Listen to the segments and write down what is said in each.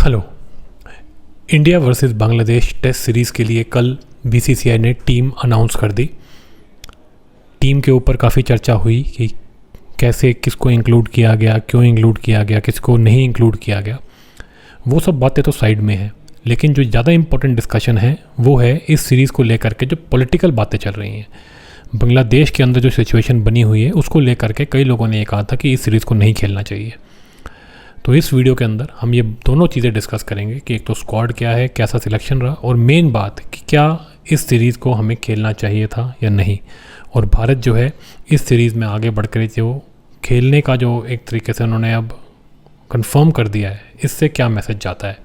Hello. India versus Bangladesh test series के लिए कल बीसीसीआई ने टीम अनाउंस कर दी। टीम के ऊपर काफ़ी चर्चा हुई कि कैसे किसको इंक्लूड किया गया, क्यों इंक्लूड किया गया, किसको नहीं इंक्लूड किया गया। वो सब बातें तो साइड में हैं, लेकिन जो ज़्यादा इम्पोर्टेंट डिस्कशन है वो है इस सीरीज़ को लेकर के जो पॉलिटिकल बातें चल रही हैं। बांग्लादेश के अंदर जो सिचुएशन बनी हुई है उसको लेकर के कई लोगों ने ये कहा था कि इस सीरीज़ को नहीं खेलना चाहिए। तो इस वीडियो के अंदर हम ये दोनों चीज़ें डिस्कस करेंगे कि एक तो स्क्वाड क्या है, कैसा सिलेक्शन रहा, और मेन बात कि क्या इस सीरीज़ को हमें खेलना चाहिए था या नहीं। और भारत जो है इस सीरीज़ में आगे बढ़कर जो खेलने का जो एक तरीके से उन्होंने अब कंफर्म कर दिया है, इससे क्या मैसेज जाता है।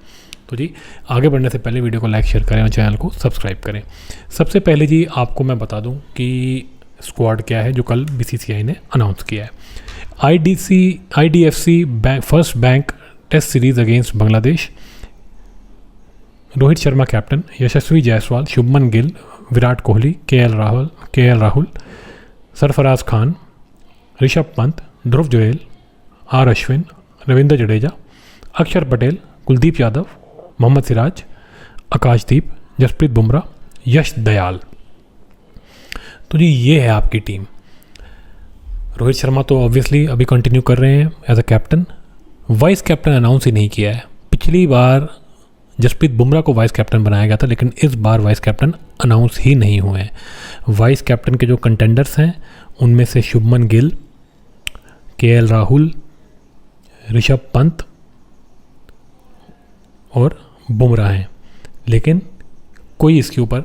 तो जी आगे बढ़ने से पहले वीडियो को लाइक शेयर करें और चैनल को सब्सक्राइब करें। सबसे पहले जी आपको मैं बता दूं कि स्क्वाड क्या है जो कल बीसीसीआई ने अनाउंस किया है। IDFC first bank test series against Bangladesh. Rohit Sharma captain, Yashasvi Jaiswal, Shubman Gill, Virat Kohli, KL Rahul, Sarfaraz Khan, Rishabh Pant, Dhruv Jurel, R Ashwin, Ravindra Jadeja, Axar Patel, Kuldeep Yadav, Mohammad Siraj, आकाशदीप, जसप्रीत बुमराह, यश दयाल। तो जी ये है आपकी टीम। रोहित शर्मा तो ऑब्वियसली अभी कंटिन्यू कर रहे हैं as a captain. Vice captain announce ही नहीं किया है। पिछली बार जसप्रीत बुमराह को वाइस कैप्टन बनाया गया था, लेकिन इस बार वाइस कैप्टन अनाउंस ही नहीं हुए हैं। वाइस कैप्टन के जो कंटेंडर्स हैं उनमें से शुभमन गिल, KL राहुल, ऋषभ पंत और बुमराह हैं, लेकिन कोई इसके ऊपर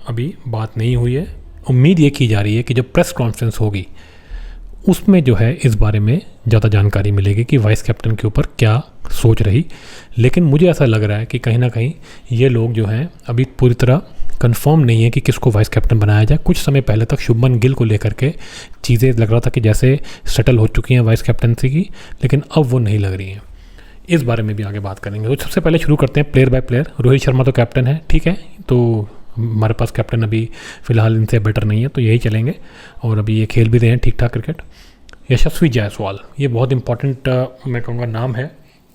अभी बात नहीं हुई है। उम्मीद ये की जा रही है कि जब प्रेस कॉन्फ्रेंस होगी उसमें जो है इस बारे में ज़्यादा जानकारी मिलेगी कि वाइस कैप्टन के ऊपर क्या सोच रही। लेकिन मुझे ऐसा लग रहा है कि कहीं ना कहीं ये लोग जो हैं अभी पूरी तरह कंफर्म नहीं है कि किसको वाइस कैप्टन बनाया जाए। कुछ समय पहले तक शुभमन गिल को लेकर के चीज़ें लग रहा था कि जैसे सेटल हो चुकी हैं वाइस कैप्टनसी की, लेकिन अब वो नहीं लग रही हैं। इस बारे में भी आगे बात करेंगे। तो सबसे पहले शुरू करते हैं player by player. Rohit Sharma तो कैप्टन है, ठीक है, तो हमारे पास कैप्टन अभी फ़िलहाल इनसे बेटर नहीं है, तो यही चलेंगे और अभी ये खेल भी रहे हैं ठीक ठाक क्रिकेट। यशस्वी जायसवाल, ये बहुत इंपॉर्टेंट मैं कहूँगा नाम है।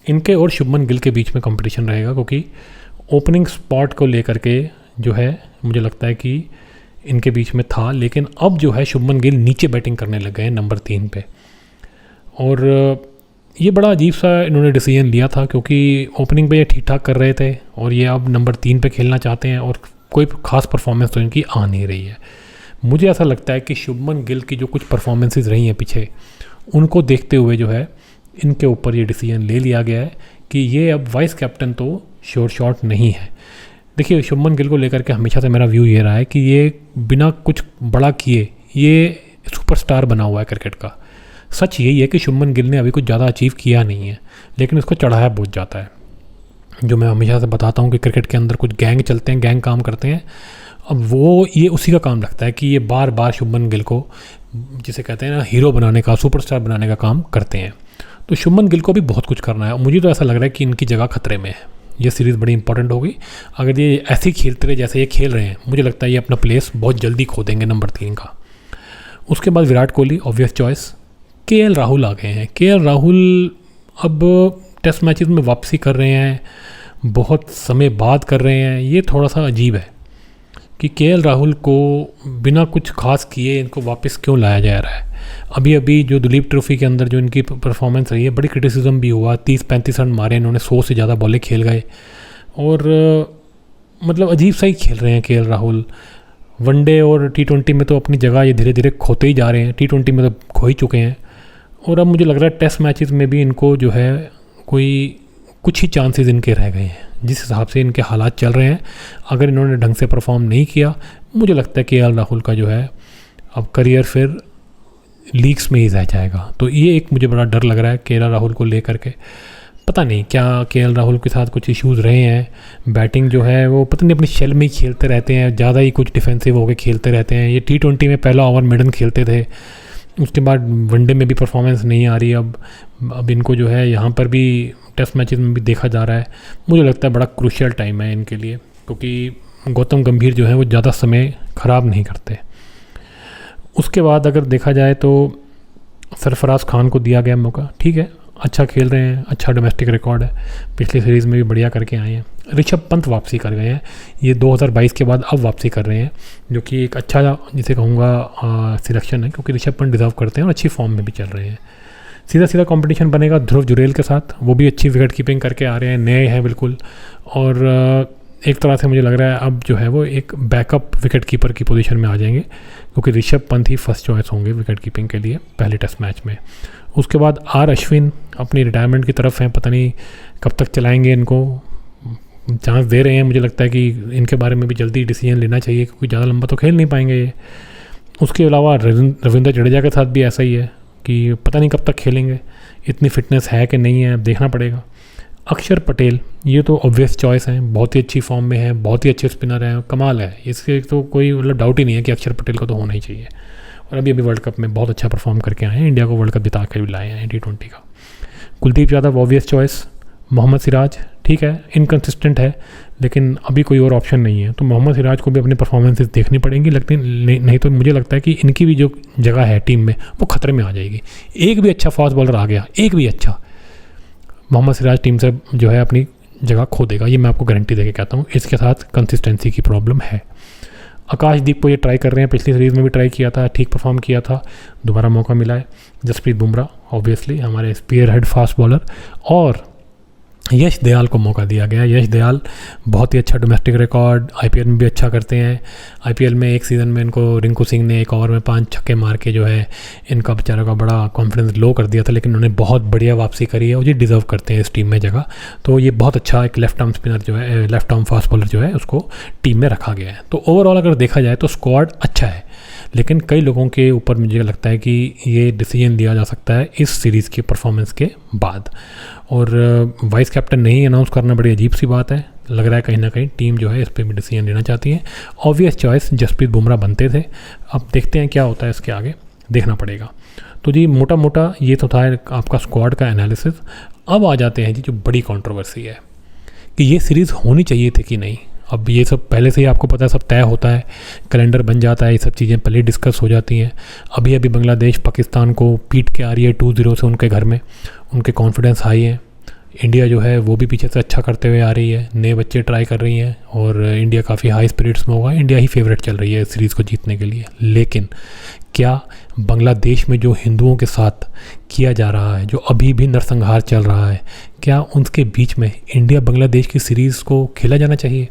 इनके और शुभमन गिल के बीच में कंपटीशन रहेगा, क्योंकि ओपनिंग स्पॉट को लेकर के जो है मुझे लगता है कि इनके बीच में था, लेकिन अब जो है शुभमन गिल नीचे बैटिंग करने लग गए हैं नंबर 3 पे। और ये बड़ा अजीब सा इन्होंने डिसीजन लिया था, क्योंकि ओपनिंग पे ये ठीक ठाक कर रहे थे और ये अब नंबर 3 पे खेलना चाहते हैं और कोई ख़ास परफॉर्मेंस तो इनकी आ नहीं रही है। मुझे ऐसा लगता है कि शुभमन गिल की जो कुछ परफॉर्मेंसेस रही हैं पीछे, उनको देखते हुए जो है इनके ऊपर ये डिसीजन ले लिया गया है कि ये अब वाइस कैप्टन तो श्योर शॉट नहीं है। देखिए शुभमन गिल को लेकर के हमेशा से मेरा व्यू ये रहा है कि ये बिना कुछ बड़ा किए ये सुपरस्टार बना हुआ है क्रिकेट का। सच यही है कि शुभमन गिल ने अभी कुछ ज़्यादा अचीव किया नहीं है, लेकिन इसको चढ़ाया बहुत जाता है। जो मैं हमेशा से बताता हूँ कि क्रिकेट के अंदर कुछ गैंग चलते हैं, गैंग काम करते हैं। अब वो ये उसी का काम लगता है कि ये बार बार शुभमन गिल को, जिसे कहते हैं ना, हीरो बनाने का, सुपरस्टार बनाने का काम करते हैं। तो शुभमन गिल को भी बहुत कुछ करना है। मुझे तो ऐसा लग रहा है कि इनकी जगह खतरे में है। ये सीरीज़ बड़ी इंपॉर्टेंट होगी। अगर ये ऐसे ही खेलते रहे जैसे ये खेल रहे हैं, मुझे लगता है ये अपना प्लेस बहुत जल्दी खो देंगे नंबर 3 का। उसके बाद Virat Kohli obvious choice. KL Rahul आ गए हैं। KL राहुल अब टेस्ट मैचेस में वापसी कर रहे हैं, बहुत समय बाद कर रहे हैं। ये थोड़ा सा अजीब है कि KL राहुल को बिना कुछ खास किए इनको वापस क्यों लाया जा रहा है। अभी जो दुलीप ट्रॉफी के अंदर जो इनकी परफॉर्मेंस रही है, बड़ी क्रिटिसिज्म भी हुआ। 30-35 रन मारे इन्होंने, 100 से ज़्यादा बॉलें खेल गए और मतलब अजीब सा ही खेल रहे हैं KL राहुल। वनडे और T20 में तो अपनी जगह ये धीरे धीरे खोते ही जा रहे हैं। T20 में तो खो ही चुके हैं और अब मुझे लग रहा है टेस्ट मैचेस में भी इनको जो है कोई कुछ ही चांसेस इनके रह गए हैं। जिस हिसाब से इनके हालात चल रहे हैं, अगर इन्होंने ढंग से परफॉर्म नहीं किया, मुझे लगता है कि KL राहुल का जो है अब करियर फिर लीग्स में ही रह जाएगा। तो ये एक मुझे बड़ा डर लग रहा है KL राहुल को लेकर के। पता नहीं क्या KL राहुल के साथ कुछ इश्यूज़ रहे हैं। बैटिंग जो है वो पता नहीं अपनी शेल में ही खेलते रहते हैं, ज़्यादा ही कुछ डिफेंसिव होकर खेलते रहते हैं। ये T20 में पहला ओवर मेडन खेलते थे, उसके बाद वनडे में भी परफॉर्मेंस नहीं आ रही। अब इनको जो है यहाँ पर भी टेस्ट मैचेस में भी देखा जा रहा है। मुझे लगता है बड़ा क्रूशियल टाइम है इनके लिए, क्योंकि गौतम गंभीर जो है वो ज़्यादा समय ख़राब नहीं करते। उसके बाद अगर देखा जाए तो सरफराज खान को दिया गया मौका, ठीक है, अच्छा खेल रहे हैं, अच्छा डोमेस्टिक रिकॉर्ड है, पिछली सीरीज़ में भी बढ़िया करके आए हैं। ऋषभ पंत वापसी कर गए हैं, ये 2022 के बाद अब वापसी कर रहे हैं, जो कि एक अच्छा जिसे कहूँगा सिलेक्शन है, क्योंकि ऋषभ पंत डिज़र्व करते हैं और अच्छी फॉर्म में भी चल रहे हैं। सीधा सीधा कंपटीशन बनेगा ध्रुव जुरेल के साथ, वो भी अच्छी विकेट कीपिंग करके आ रहे हैं, नए हैं बिल्कुल, और एक तरह से मुझे लग रहा है अब जो है वो एक बैकअप विकेट कीपर की पोजीशन में आ जाएंगे, क्योंकि ऋषभ पंत ही फर्स्ट चॉइस होंगे विकेट कीपिंग के लिए पहले टेस्ट मैच में। उसके बाद आर अश्विन अपनी रिटायरमेंट की तरफ हैं, पता नहीं कब तक चलाएंगे, इनको चांस दे रहे हैं, मुझे लगता है कि इनके बारे में भी जल्दी डिसीजन लेना चाहिए, क्योंकि ज़्यादा लंबा तो खेल नहीं पाएंगे ये। उसके अलावा रविंद्र जडेजा के साथ भी ऐसा ही है कि पता नहीं कब तक खेलेंगे, इतनी फिटनेस है कि नहीं है, अब देखना पड़ेगा। अक्षर पटेल ये तो ऑब्वियस चॉइस है, बहुत ही अच्छी फॉर्म में है, बहुत ही अच्छे स्पिनर हैं, कमाल है, इसके तो कोई मतलब डाउट ही नहीं है कि अक्षर पटेल को तो होना ही चाहिए। और अभी वर्ल्ड कप में बहुत अच्छा परफॉर्म करके आए हैं, इंडिया को वर्ल्ड कप जिता कर भी लाए हैं T20 का। Kuldeep Yadav obvious choice. मोहम्मद सिराज ठीक है, इनकन्सिस्टेंट है, लेकिन अभी कोई और ऑप्शन नहीं है, तो मोहम्मद सिराज को भी अपनी परफॉर्मेंसेस देखनी पड़ेंगी, लेकिन नहीं तो मुझे लगता है कि इनकी भी जो जगह है टीम में वो खतरे में आ जाएगी। एक भी अच्छा फास्ट बॉलर आ गया, एक भी अच्छा, मोहम्मद सिराज टीम से जो है अपनी जगह खो देगा, ये मैं आपको गारंटी देके कहता हूँ। इसके साथ कंसिस्टेंसी की प्रॉब्लम है। आकाशदीप को ये ट्राई कर रहे हैं, पिछली सीरीज़ में भी ट्राई किया था, ठीक परफॉर्म किया था, दोबारा मौका मिला है। जसप्रीत बुमराह ऑब्वियसली हमारे स्पीयर हेड फास्ट बॉलर, और यश दयाल को मौका दिया गया। यश दयाल बहुत ही अच्छा डोमेस्टिक रिकॉर्ड, आईपीएल में भी अच्छा करते हैं। आईपीएल में एक सीज़न में इनको रिंकू सिंह ने एक ओवर में 5 छक्के मार के जो है इनका बेचारों का बड़ा कॉन्फिडेंस लो कर दिया था, लेकिन उन्होंने बहुत बढ़िया वापसी करी है और ये डिज़र्व करते हैं इस टीम में जगह। तो ये बहुत अच्छा एक लेफ्ट आर्म स्पिनर जो है, लेफ्ट आर्म फास्ट बॉलर जो है, उसको टीम में रखा गया है। तो ओवरऑल अगर देखा जाए तो स्क्वाड अच्छा है, लेकिन कई लोगों के ऊपर मुझे लगता है कि ये डिसीजन लिया जा सकता है इस सीरीज़ के परफॉर्मेंस के बाद। और वाइस कैप्टन नहीं अनाउंस करना बड़ी अजीब सी बात है, लग रहा है कहीं ना कहीं टीम जो है इस पर भी डिसीजन लेना चाहती है। ऑब्वियस चॉइस जसप्रीत बुमराह बनते थे, अब देखते हैं क्या होता है, इसके आगे देखना पड़ेगा। तो जी मोटा मोटा ये तो था आपका स्क्वाड का एनालिसिस। अब आ जाते हैं जी जो बड़ी कंट्रोवर्सी है कि ये सीरीज़ होनी चाहिए थी कि नहीं। अब ये सब पहले से ही आपको पता है, सब तय होता है, कैलेंडर बन जाता है, ये सब चीज़ें पहले डिस्कस हो जाती हैं। अभी बांग्लादेश पाकिस्तान को पीट के आ रही है 2-0 से उनके घर में, उनके कॉन्फिडेंस हाई है। इंडिया जो है वो भी पीछे से अच्छा करते हुए आ रही है, नए बच्चे ट्राई कर रही हैं और इंडिया काफ़ी हाई स्पिरिट्स में होगा, इंडिया ही फेवरेट चल रही है इस सीरीज़ को जीतने के लिए। लेकिन क्या बांग्लादेश में जो हिंदुओं के साथ किया जा रहा है, जो अभी भी नरसंहार चल रहा है, क्या उनके बीच में इंडिया बांग्लादेश की सीरीज़ को खेला जाना चाहिए?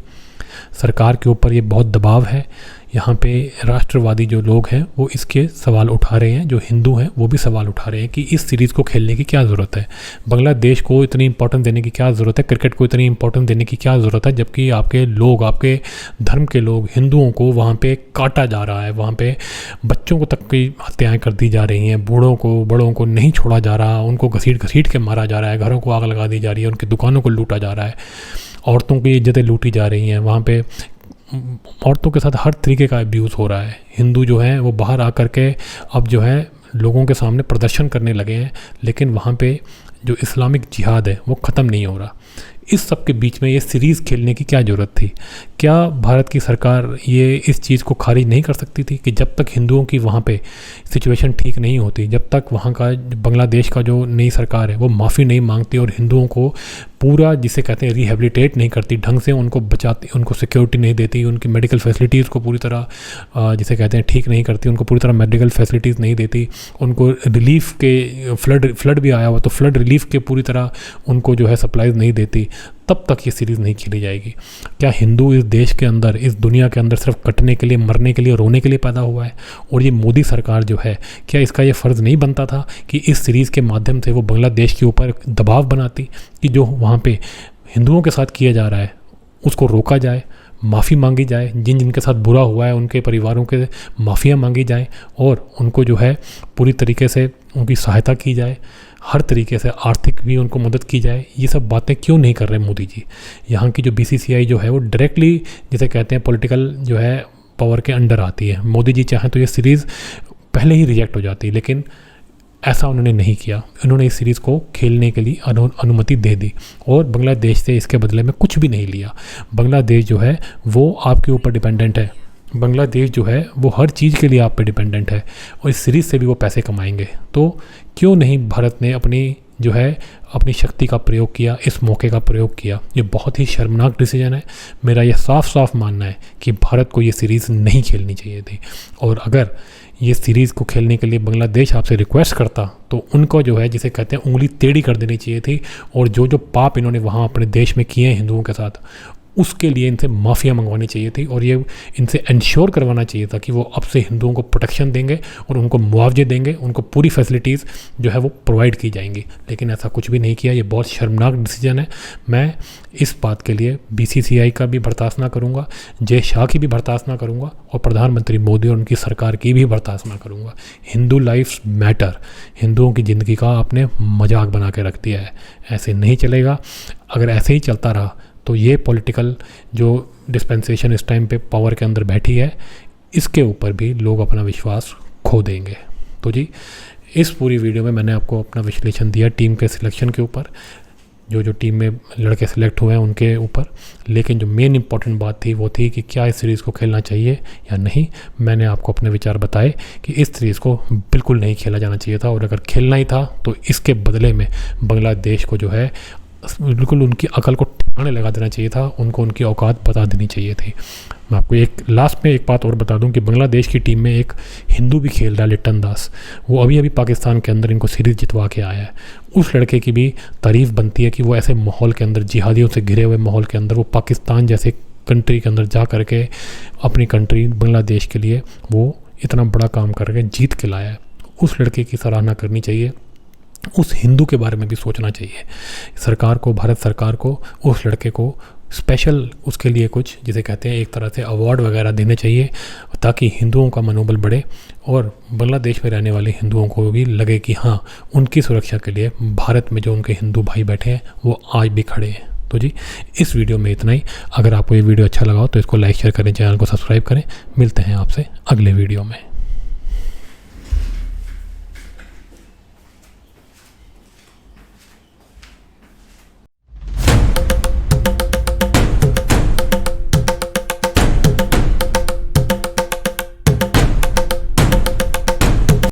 सरकार के ऊपर ये बहुत दबाव है, यहाँ पे राष्ट्रवादी जो लोग हैं वो इसके सवाल उठा रहे हैं, जो हिंदू हैं वो भी सवाल उठा रहे हैं कि इस सीरीज़ को खेलने की क्या ज़रूरत है, बांग्लादेश को इतनी इंपॉर्टेंस देने की क्या ज़रूरत है, क्रिकेट को इतनी इंपॉर्टेंस देने की क्या ज़रूरत है, जबकि आपके लोग, आपके धर्म के लोग, हिंदुओं को वहाँ पे काटा जा रहा है, वहाँ पे बच्चों को तक की हत्याएँ कर दी जा रही हैं, बूढ़ों को बड़ों को नहीं छोड़ा जा रहा, उनको घसीट घसीट के मारा जा रहा है, घरों को आग लगा दी जा रही है, उनकी दुकानों को लूटा जा रहा है, औरतों की इज्जतें लूटी जा रही हैं, वहाँ पे औरतों के साथ हर तरीके का अब्यूज़ हो रहा है। हिंदू जो हैं वो बाहर आकर के अब जो है लोगों के सामने प्रदर्शन करने लगे हैं, लेकिन वहाँ पे जो इस्लामिक जिहाद है वो ख़त्म नहीं हो रहा। इस सब के बीच में ये सीरीज़ खेलने की क्या ज़रूरत थी? क्या भारत की सरकार ये इस चीज़ को खारिज नहीं कर सकती थी कि जब तक हिंदुओं की वहाँ पे सिचुएशन ठीक नहीं होती, जब तक वहाँ का बांग्लादेश का जो नई सरकार है वो माफ़ी नहीं मांगती और हिंदुओं को पूरा जिसे कहते हैं रिहेबिलिटेट नहीं करती, ढंग से उनको बचाती, उनको सिक्योरिटी नहीं देती, उनकी मेडिकल फैसिलिटीज़ को पूरी तरह जिसे कहते हैं ठीक नहीं करती, उनको पूरी तरह मेडिकल फैसिलिटीज़ नहीं देती, उनको रिलीफ के फ्लड भी आया हुआ तो फ्लड रिलीफ के पूरी तरह उनको जो है सप्लाईज नहीं देती, तब तक ये सीरीज़ नहीं खेली जाएगी। क्या हिंदू इस देश के अंदर, इस दुनिया के अंदर सिर्फ कटने के लिए, मरने के लिए, रोने के लिए पैदा हुआ है? और ये मोदी सरकार जो है, क्या इसका ये फ़र्ज़ नहीं बनता था कि इस सीरीज़ के माध्यम से वो बांग्लादेश के ऊपर दबाव बनाती कि जो वहाँ पे हिंदुओं के साथ किया जा रहा है उसको रोका जाए, माफ़ी मांगी जाए, जिन जिनके साथ बुरा हुआ है उनके परिवारों के माफ़ियाँ मांगी जाए और उनको जो है पूरी तरीके से उनकी सहायता की जाए, हर तरीके से आर्थिक भी उनको मदद की जाए। ये सब बातें क्यों नहीं कर रहे मोदी जी? यहाँ की जो BCCI जो है वो डायरेक्टली जिसे कहते हैं पॉलिटिकल जो है पावर के अंडर आती है। मोदी जी चाहें तो ये सीरीज़ पहले ही रिजेक्ट हो जाती, लेकिन ऐसा उन्होंने नहीं किया। उन्होंने इस सीरीज़ को खेलने के लिए अनुमति दे दी और बांग्लादेश से इसके बदले में कुछ भी नहीं लिया। बांग्लादेश जो है वो आपके ऊपर डिपेंडेंट है, बांग्लादेश जो है वो हर चीज़ के लिए आप पे डिपेंडेंट है और इस सीरीज़ से भी वो पैसे कमाएंगे। तो क्यों नहीं भारत ने अपनी जो है अपनी शक्ति का प्रयोग किया, इस मौके का प्रयोग किया। ये बहुत ही शर्मनाक डिसीजन है। मेरा ये साफ साफ मानना है कि भारत को ये सीरीज़ नहीं खेलनी चाहिए थी, और अगर ये सीरीज़ को खेलने के लिए बांग्लादेश आपसे रिक्वेस्ट करता तो उनको जो है जिसे कहते हैं उंगली टेढ़ी कर देनी चाहिए थी, और जो जो पाप इन्होंने वहाँ अपने देश में किए हैं हिंदुओं के साथ, उसके लिए इनसे माफ़िया मंगवानी चाहिए थी, और ये इनसे इंश्योर करवाना चाहिए था कि वो अब से हिंदुओं को प्रोटेक्शन देंगे और उनको मुआवजे देंगे, उनको पूरी फैसिलिटीज़ जो है वो प्रोवाइड की जाएंगी। लेकिन ऐसा कुछ भी नहीं किया। ये बहुत शर्मनाक डिसीजन है। मैं इस बात के लिए BCCI का भी बर्दाश्त ना करूँगा, जय शाह की भी बर्दाश्त ना करूँगा, और प्रधानमंत्री मोदी और उनकी सरकार की भी बर्दाश्त ना करूँगा। हिंदू लाइफ्स मैटर, हिंदुओं की ज़िंदगी का आपने मजाक बना के रख दिया है। ऐसे नहीं चलेगा। अगर ऐसे ही चलता रहा तो ये पॉलिटिकल जो डिस्पेंसेशन इस टाइम पे पावर के अंदर बैठी है, इसके ऊपर भी लोग अपना विश्वास खो देंगे। तो जी, इस पूरी वीडियो में मैंने आपको अपना विश्लेषण दिया टीम के सिलेक्शन के ऊपर, जो टीम में लड़के सिलेक्ट हुए हैं उनके ऊपर। लेकिन जो मेन इंपॉर्टेंट बात थी वो थी कि क्या इस सीरीज़ को खेलना चाहिए या नहीं। मैंने आपको अपने विचार बताए कि इस सीरीज़ को बिल्कुल नहीं खेला जाना चाहिए था, और अगर खेलना ही था तो इसके बदले में बांग्लादेश को जो है बिल्कुल उनकी अकल को ठिकाने लगा देना चाहिए था, उनको उनकी औकात बता देनी चाहिए थी। मैं आपको एक लास्ट में एक बात और बता दूं कि बांग्लादेश की टीम में एक हिंदू भी खेल रहा है, लिटन दास। वो अभी पाकिस्तान के अंदर इनको सीरीज़ जितवा के आया है। उस लड़के की भी तारीफ़ बनती है कि वो ऐसे माहौल के अंदर, जिहादियों से घिरे हुए माहौल के अंदर, वो पाकिस्तान जैसे कंट्री के अंदर जा करके अपनी कंट्री बांग्लादेश के लिए वो इतना बड़ा काम करके जीत के लाया है। उस लड़के की सराहना करनी चाहिए। उस हिंदू के बारे में भी सोचना चाहिए सरकार को, भारत सरकार को। उस लड़के को स्पेशल उसके लिए कुछ जिसे कहते हैं एक तरह से अवार्ड वगैरह देने चाहिए, ताकि हिंदुओं का मनोबल बढ़े और बांग्लादेश में रहने वाले हिंदुओं को भी लगे कि हाँ, उनकी सुरक्षा के लिए भारत में जो उनके हिंदू भाई बैठे हैं वो आज भी खड़े हैं। तो जी, इस वीडियो में इतना ही। अगर आपको ये वीडियो अच्छा लगा हो तो इसको लाइक शेयर करें, चैनल को सब्सक्राइब करें। मिलते हैं आपसे अगले वीडियो में।